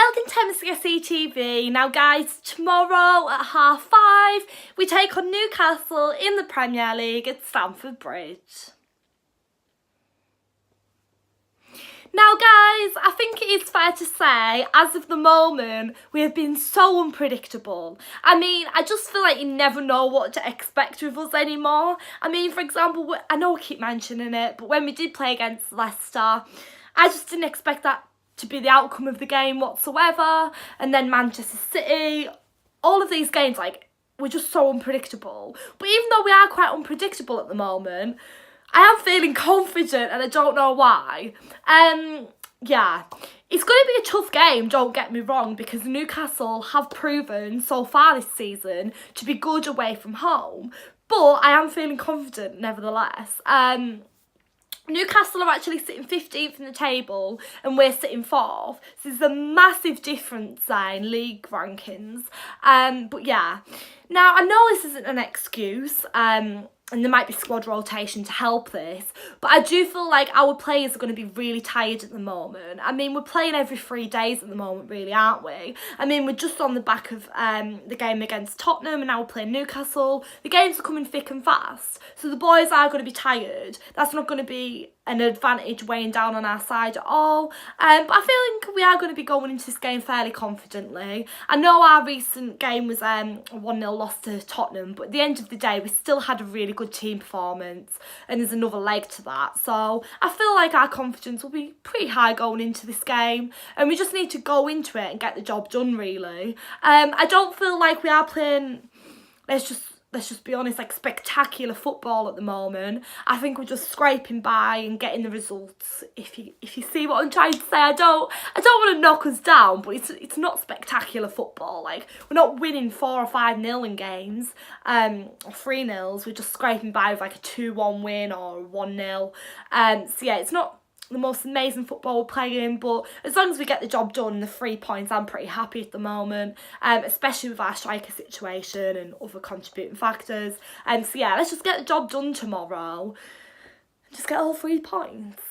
welcome to MCSE TV. Now guys, tomorrow at 5:30 we take on Newcastle in the Premier League at Stamford Bridge. Now guys, I think it is fair to say, as of the moment, we have been so unpredictable. I mean, I just feel like you never know what to expect with us anymore. I mean, for example, I know I keep mentioning it, but when we did play against Leicester, I just didn't expect that to be the outcome of the game whatsoever. And then Manchester City, all of these games, like, were just so unpredictable. But even though we are quite unpredictable at the moment, I am feeling confident and I don't know why. Yeah, it's going to be a tough game, don't get me wrong, because Newcastle have proven so far this season to be good away from home. But I am feeling confident nevertheless. Newcastle are actually sitting 15th in the table and we're sitting 4th. So there's a massive difference there in league rankings. But yeah, now I know this isn't an excuse. And there might be squad rotation to help this, but I do feel like our players are going to be really tired at the moment. I mean, we're playing every 3 days at the moment, really, aren't we? I mean, we're just on the back of the game against Tottenham, and now we're playing Newcastle. The games are coming thick and fast, so the boys are going to be tired. That's not going to be an advantage weighing down on our side at all. But I feel like we are going to be going into this game fairly confidently. I know our recent game was a 1-0 loss to Tottenham, but at the end of the day, we still had a really good team performance, and there's another leg to that. So I feel like our confidence will be pretty high going into this game, and we just need to go into it and get the job done, really. I don't feel like we are playing, let's just be honest, like spectacular football at the moment. I think we're just scraping by and getting the results. If you see what I'm trying to say, I don't want to knock us down, but it's not spectacular football. Like, we're not winning 4 or 5-0 in games, or 3-0s. We're just scraping by with like a 2-1 win or a 1-0. So yeah, it's not the most amazing football we're playing, but as long as we get the job done and the 3 points, I'm pretty happy at the moment, especially with our striker situation and other contributing factors. So yeah, let's just get the job done tomorrow and just get all 3 points.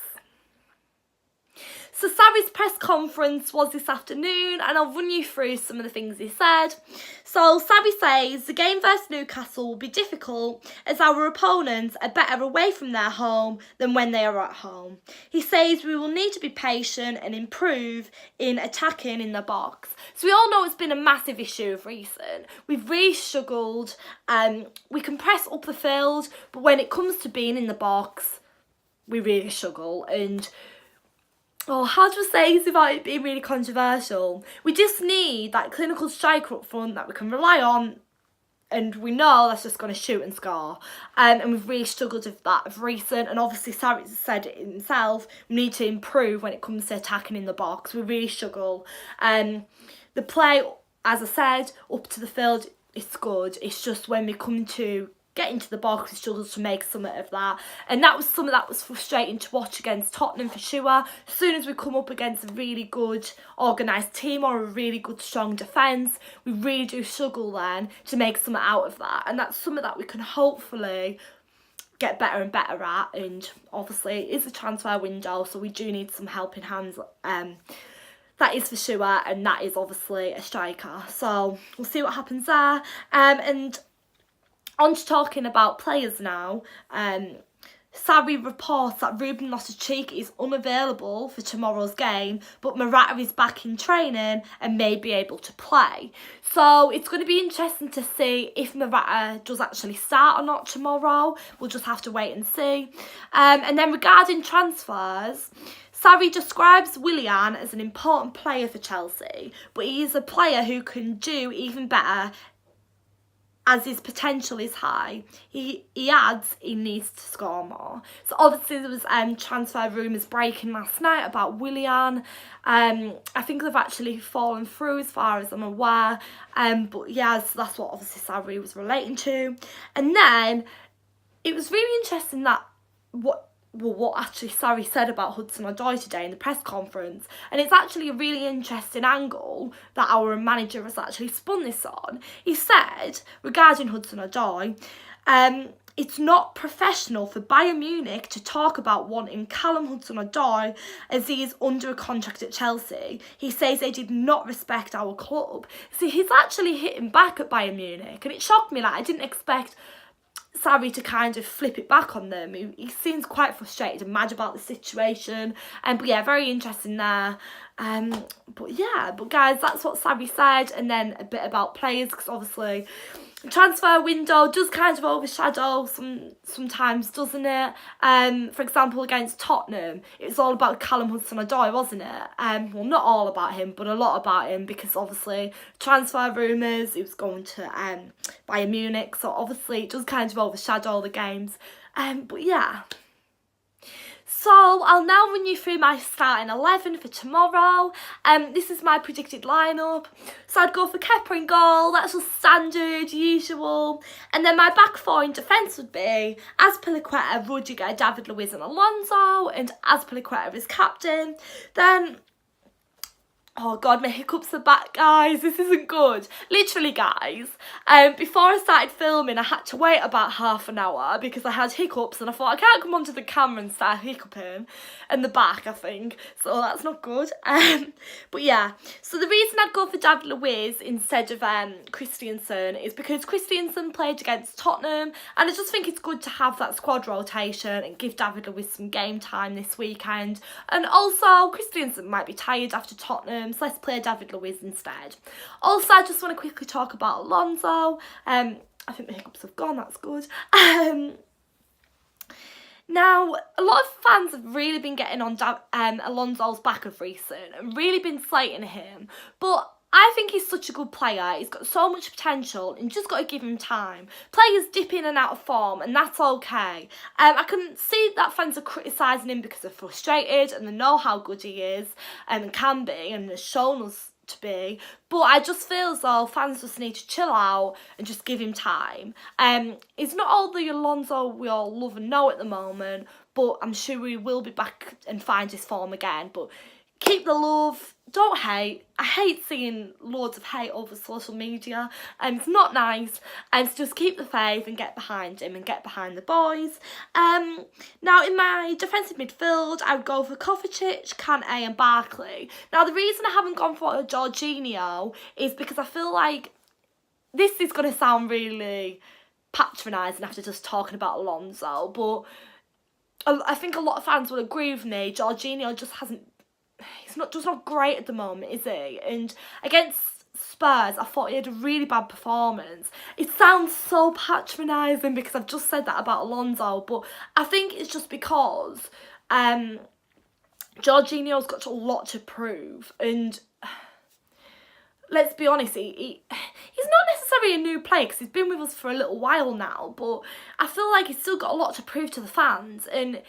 So Sarri's press conference was this afternoon, and I'll run you through some of the things he said. So Sarri says the game versus Newcastle will be difficult as our opponents are better away from their home than when they are at home. He says we will need to be patient and improve in attacking in the box. So we all know it's been a massive issue of recent. We've really struggled. We can press up the field, but when it comes to being in the box, we really struggle. And how do I say this without it being really controversial? We just need that clinical striker up front that we can rely on, and we know that's just going to shoot and score. And we've really struggled with that of recent, and obviously Sarri said it himself, we need to improve when it comes to attacking in the box. We really struggle. The play, as I said, up to the field, it's good. It's just when we come to get into the box, we struggled to make something of that, and that was something that was frustrating to watch against Tottenham for sure. As soon as we come up against a really good organised team or a really good strong defence, we really do struggle then to make something out of that, and that's something that we can hopefully get better and better at. And obviously it is a transfer window, so we do need some helping hands, that is for sure, and that is obviously a striker, so we'll see what happens there. And on to talking about players now. Sarri reports that Ruben Loftus-Cheek is unavailable for tomorrow's game, but Morata is back in training and may be able to play. So it's going to be interesting to see if Morata does actually start or not tomorrow. We'll just have to wait and see. And then regarding transfers, Sarri describes Willian as an important player for Chelsea, but he is a player who can do even better as his potential is high. He adds he needs to score more. So obviously there was transfer rumours breaking last night about Willian. I think they've actually fallen through as far as I'm aware. But yeah, so that's what obviously Sarri was relating to. And then it was really interesting that what actually Sarri said about Hudson-Odoi today in the press conference, and it's actually a really interesting angle that our manager has actually spun this on. He said regarding Hudson-Odoi, it's not professional for Bayern Munich to talk about wanting Callum Hudson-Odoi as he is under a contract at Chelsea. He says they did not respect our club. See, he's actually hitting back at Bayern Munich, and it shocked me. Like, I didn't expect Sarri to kind of flip it back on them. He seems quite frustrated and mad about the situation. But yeah, very interesting there. But guys, that's what Sarri said. And then a bit about players, because obviously transfer window does kind of overshadow sometimes, doesn't it? For example, against Tottenham, it was all about Callum Hudson-Odoi, wasn't it? Well, not all about him, but a lot about him, because obviously transfer rumours, he was going to Bayern Munich, so obviously it does kind of overshadow the games. But yeah. So I'll now run you through my starting 11 for tomorrow. This is my predicted lineup. So I'd go for Kepa in goal, that's just standard, usual. And then my back four in defence would be Azpilicueta, Rudiger, David Luiz and Alonso, and Azpilicueta as captain. Then, oh God, my hiccups are back, guys. This isn't good. Literally, guys, before I started filming, I had to wait about half an hour because I had hiccups and I thought I can't come onto the camera and start hiccuping in the back, I think. So that's not good. But yeah, so the reason I'd go for David Luiz instead of Christensen is because Christensen played against Tottenham, and I just think it's good to have that squad rotation and give David Luiz some game time this weekend. And also, Christensen might be tired after Tottenham, so let's play David Luiz instead. Also, I just want to quickly talk about Alonso. I think the hiccups have gone, that's good. Now, a lot of fans have really been getting on Alonso's back of recent and really been slating him, but I think he's such a good player. He's got so much potential and you just got to give him time. Players dip in and out of form, and that's okay. I can see that fans are criticising him because they're frustrated and they know how good he is and can be and has shown us to be, but I just feel as though fans just need to chill out and just give him time. He's not all the Alonso we all love and know at the moment, but I'm sure he will be back and find his form again. But keep the love, don't hate. I hate seeing loads of hate over social media, and it's not nice. And so just keep the faith and get behind him and get behind the boys. Now in my defensive midfield, I would go for Kovacic, Kante and Barkley. Now the reason I haven't gone for Jorginho is because I feel like this is going to sound really patronising after just talking about Alonso, but I think a lot of fans will agree with me. Jorginho just he's not great at the moment, is he? And against Spurs, I thought he had a really bad performance. It sounds so patronising because I've just said that about Alonso, but I think it's just because Jorginho's got a lot to prove, and let's be honest, he's not necessarily a new player because he's been with us for a little while now, but I feel like he's still got a lot to prove to the fans, and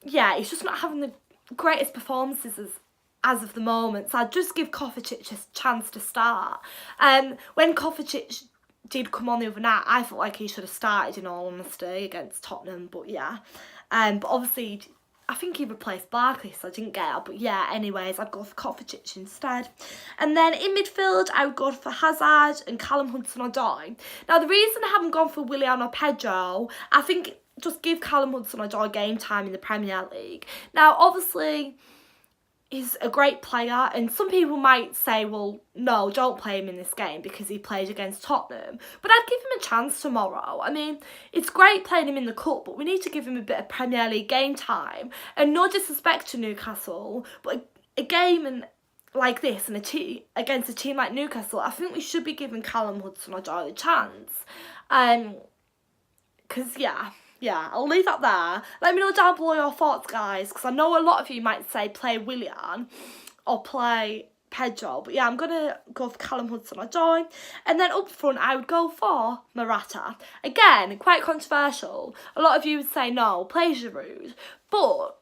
yeah, he's just not having the greatest performances as of the moment, so I'd just give Kovacic a chance to start. When Kovacic did come on the other night, I felt like he should have started, in all honesty, against Tottenham, but yeah. But obviously, I think he replaced Barkley, so I didn't get it. But yeah, anyways, I'd go for Kovacic instead. And then in midfield, I would go for Hazard and Callum Hudson-Odoi. Now, the reason I haven't gone for Willian or Pedro, I think just give Callum Hudson-Odoi game time in the Premier League. Now, obviously, he's a great player, and some people might say, well, no, don't play him in this game because he played against Tottenham. But I'd give him a chance tomorrow. I mean, it's great playing him in the cup, but we need to give him a bit of Premier League game time. And no disrespect to Newcastle, but a game like this and against a team like Newcastle, I think we should be giving Callum Hudson-Odoi a chance. Because, yeah, I'll leave that there. Let me know down below your thoughts, guys, because I know a lot of you might say play Willian or play Pedro. But yeah, I'm going to go for Callum Hudson-Odoi. And then up front, I would go for Morata. Again, quite controversial. A lot of you would say, no, play Giroud. But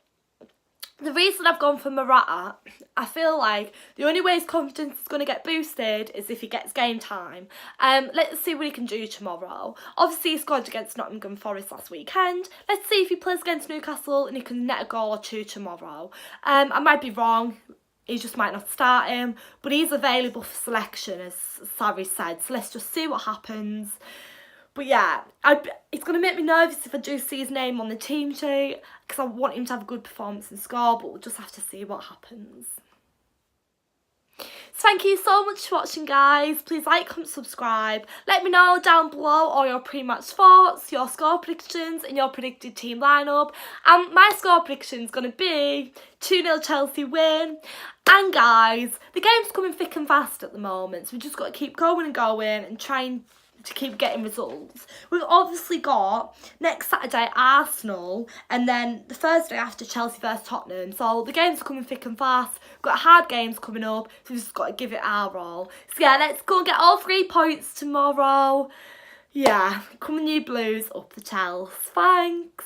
the reason I've gone for Morata, I feel like the only way his confidence is going to get boosted is if he gets game time. Let's see what he can do tomorrow. Obviously, he scored against Nottingham Forest last weekend. Let's see if he plays against Newcastle and he can net a goal or two tomorrow. I might be wrong. He just might not start him, but he's available for selection, as Sarri said. So let's just see what happens. But yeah, it's going to make me nervous if I do see his name on the team sheet, because I want him to have a good performance and score, but we'll just have to see what happens. So thank you so much for watching, guys. Please like, comment, subscribe. Let me know down below all your pre-match thoughts, your score predictions and your predicted team lineup. And my score prediction is going to be 2-0 Chelsea win. And guys, the game's coming thick and fast at the moment, so we've just got to keep going and going and trying to keep getting results. We've obviously got next Saturday Arsenal, and then the Thursday after Chelsea versus Tottenham. So the games are coming thick and fast. We've got hard games coming up, so we've just got to give it our all. So yeah, let's go and get all 3 points tomorrow. Yeah, come on you Blues, up the Chelsea. Thanks.